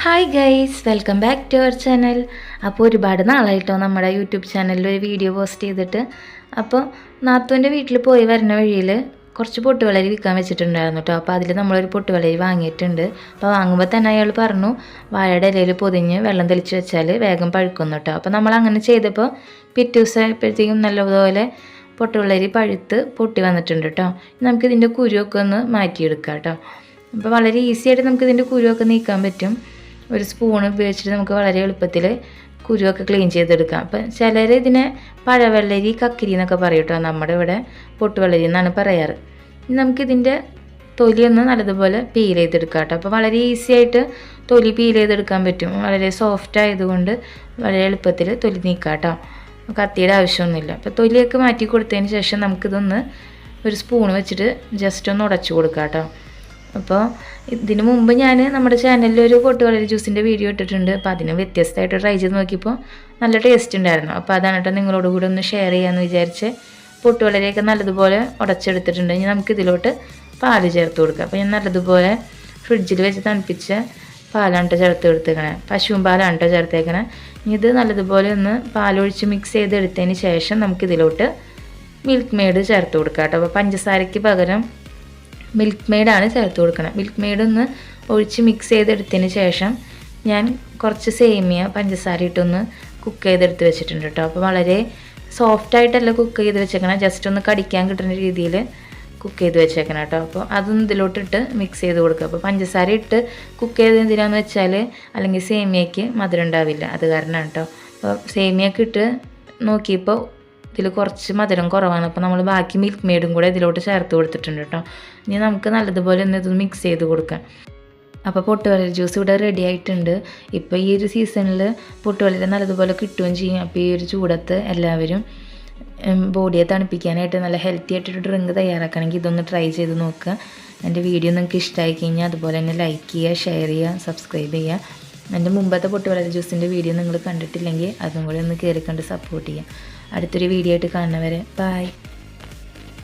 Hi guys, welcome back to our channel. അപ്പോൾ ഒരുപാട് നാളായിട്ടോ നമ്മുടെ യൂട്യൂബ് ചാനലിൽ ഒരു വീഡിയോ പോസ്റ്റ് ചെയ്തിട്ട്. അപ്പോൾ നാത്തൂൻ്റെ വീട്ടിൽ പോയി വരുന്ന വഴിയിൽ കുറച്ച് പൊട്ടുവളരി വിൽക്കാൻ വെച്ചിട്ടുണ്ടായിരുന്നു കേട്ടോ. അപ്പോൾ അതിൽ നമ്മളൊരു പൊട്ടുവളരി വാങ്ങിയിട്ടുണ്ട്. അപ്പോൾ വാങ്ങുമ്പോൾ തന്നെ അയാൾ പറഞ്ഞു വാഴയുടെ ഇലയിൽ പൊതിഞ്ഞ് വെള്ളം തെളിച്ച് വെച്ചാൽ വേഗം പഴുക്കുന്നു കേട്ടോ. അപ്പോൾ നമ്മൾ അങ്ങനെ ചെയ്തപ്പോൾ പിറ്റേ ദിവസം ആയപ്പോഴത്തേക്കും നല്ലതുപോലെ പൊട്ടുവളരി പഴുത്ത് പൊട്ടി വന്നിട്ടുണ്ട് കേട്ടോ. നമുക്കിതിൻ്റെ കുരുവൊക്കെ ഒന്ന് മാറ്റിയെടുക്കാം കേട്ടോ. അപ്പോൾ വളരെ ഈസി ആയിട്ട് നമുക്കിതിൻ്റെ കുരുവൊക്കെ നീക്കാൻ പറ്റും. ഒരു സ്പൂൺ ഉപയോഗിച്ചിട്ട് നമുക്ക് വളരെ എളുപ്പത്തിൽ കുരുവൊക്കെ ക്ലീൻ ചെയ്തെടുക്കാം. അപ്പം ചിലർ ഇതിനെ പഴവെള്ളരി കക്കിരി എന്നൊക്കെ പറയും കേട്ടോ. നമ്മുടെ ഇവിടെ പൊട്ടുവെള്ളരി എന്നാണ് പറയാറ്. നമുക്കിതിൻ്റെ തൊലിയൊന്ന് നല്ലതുപോലെ പീൽ ചെയ്തെടുക്കാം കേട്ടോ. അപ്പോൾ വളരെ ഈസി ആയിട്ട് തൊലി പീൽ ചെയ്തെടുക്കാൻ പറ്റും. വളരെ സോഫ്റ്റ് ആയതുകൊണ്ട് വളരെ എളുപ്പത്തിൽ തൊലി നീക്കാം കേട്ടോ. കത്തിയുടെ ആവശ്യമൊന്നുമില്ല. അപ്പോൾ തൊലിയൊക്കെ മാറ്റി കൊടുത്തതിന് ശേഷം നമുക്കിതൊന്ന് ഒരു സ്പൂൺ വെച്ചിട്ട് ജസ്റ്റ് ഒന്ന് ഉടച്ചു കൊടുക്കാം കേട്ടോ. അപ്പോൾ ഇതിനു മുമ്പ് ഞാൻ നമ്മുടെ ചാനലിൽ ഒരു പൊട്ടുവളരി ജ്യൂസിൻ്റെ വീഡിയോ ഇട്ടിട്ടുണ്ട്. അപ്പോൾ അതിന് വ്യത്യസ്തമായിട്ട് ട്രൈ ചെയ്ത് നോക്കിയപ്പോൾ നല്ല ടേസ്റ്റ് ഉണ്ടായിരുന്നു. അപ്പോൾ അതാണ് കേട്ടോ നിങ്ങളോട് കൂടെ ഒന്ന് ഷെയർ ചെയ്യാമെന്ന് വിചാരിച്ച് പൊട്ടുവളരിയൊക്കെ നല്ലതുപോലെ ഉടച്ചെടുത്തിട്ടുണ്ട്. ഇനി നമുക്ക് ഇതിലോട്ട് പാല് ചേർത്ത് കൊടുക്കാം. അപ്പോൾ ഞാൻ നല്ലതുപോലെ ഫ്രിഡ്ജിൽ വെച്ച് തണുപ്പിച്ച പാലാണ് കേട്ടോ ചേർത്ത് കൊടുത്തേക്കണേ. പശുവും പാലാണ് കേട്ടോ ചേർത്തേക്കണേ. ഇനി ഇത് നല്ലതുപോലെ ഒന്ന് പാലൊഴിച്ച് മിക്സ് ചെയ്തെടുത്തതിന് ശേഷം നമുക്കിതിലോട്ട് മിൽക്ക് മെയ്ഡ് ചേർത്ത് കൊടുക്കാം കേട്ടോ. അപ്പോൾ പഞ്ചസാരയ്ക്ക് പകരം മിൽക്ക് മെയ്ഡാണ് ചേർത്ത് കൊടുക്കണം. മിൽക്ക് മെയ്ഡ് ഒന്ന് ഒഴിച്ച് മിക്സ് ചെയ്തെടുത്തതിന് ശേഷം ഞാൻ കുറച്ച് സേമിയ പഞ്ചസാര ഇട്ടൊന്ന് കുക്ക് ചെയ്തെടുത്ത് വെച്ചിട്ടുണ്ട് കേട്ടോ. അപ്പോൾ വളരെ സോഫ്റ്റായിട്ടല്ല കുക്ക് ചെയ്ത് വെച്ചേക്കണം, ജസ്റ്റ് ഒന്ന് കടിക്കാൻ കിട്ടുന്ന രീതിയിൽ കുക്ക് ചെയ്ത് വെച്ചേക്കണം കേട്ടോ. അപ്പോൾ അതൊന്ന് ഇതിലോട്ടിട്ട് മിക്സ് ചെയ്ത് കൊടുക്കുക. അപ്പോൾ പഞ്ചസാര ഇട്ട് കുക്ക് ചെയ്ത് എന്തിനാന്ന് വെച്ചാൽ അല്ലെങ്കിൽ സേമിയയ്ക്ക് മധുരം ഉണ്ടാവില്ല, അത് കാരണമാണ് കേട്ടോ. അപ്പോൾ സേമിയൊക്കെ ഇട്ട് നോക്കിയപ്പോൾ ഇതിൽ കുറച്ച് മധുരം കുറവാണ്. അപ്പോൾ നമ്മൾ ബാക്കി മിൽക്ക് മെയ്ഡും കൂടെ ഇതിലോട്ട് ചേർത്ത് കൊടുത്തിട്ടുണ്ട് കേട്ടോ. ഇനി നമുക്ക് നല്ലതുപോലെ ഒന്ന് ഇതൊന്ന് മിക്സ് ചെയ്ത് കൊടുക്കാം. അപ്പോൾ പൊട്ടുവളരി ജ്യൂസ് ഇവിടെ റെഡി ആയിട്ടുണ്ട്. ഇപ്പോൾ ഈ ഒരു സീസണിൽ പൊട്ടുവളരി നല്ലതുപോലെ കിട്ടുകയും ചെയ്യും. അപ്പോൾ ഈ ഒരു ചൂടത്ത് എല്ലാവരും ബോഡിയെ തണുപ്പിക്കാനായിട്ട് നല്ല ഹെൽത്തി ആയിട്ടൊരു ഡ്രിങ്ക് തയ്യാറാക്കണമെങ്കിൽ ഇതൊന്ന് ട്രൈ ചെയ്ത് നോക്കുക. എൻ്റെ വീഡിയോ നിങ്ങൾക്ക് ഇഷ്ടമായി കഴിഞ്ഞാൽ അതുപോലെ തന്നെ ലൈക്ക് ചെയ്യുക, ഷെയർ ചെയ്യുക, സബ്സ്ക്രൈബ് ചെയ്യുക. എൻ്റെ മുമ്പത്തെ പൊട്ടുവളരി ജ്യൂസിൻ്റെ വീഡിയോ നിങ്ങൾ കണ്ടിട്ടില്ലെങ്കിൽ അതും കൂടി ഒന്ന് കയറി കണ്ട് സപ്പോർട്ട് ചെയ്യുക. അടുത്തൊരു വീഡിയോ ആയിട്ട് കാണുന്നവരെ ബൈ.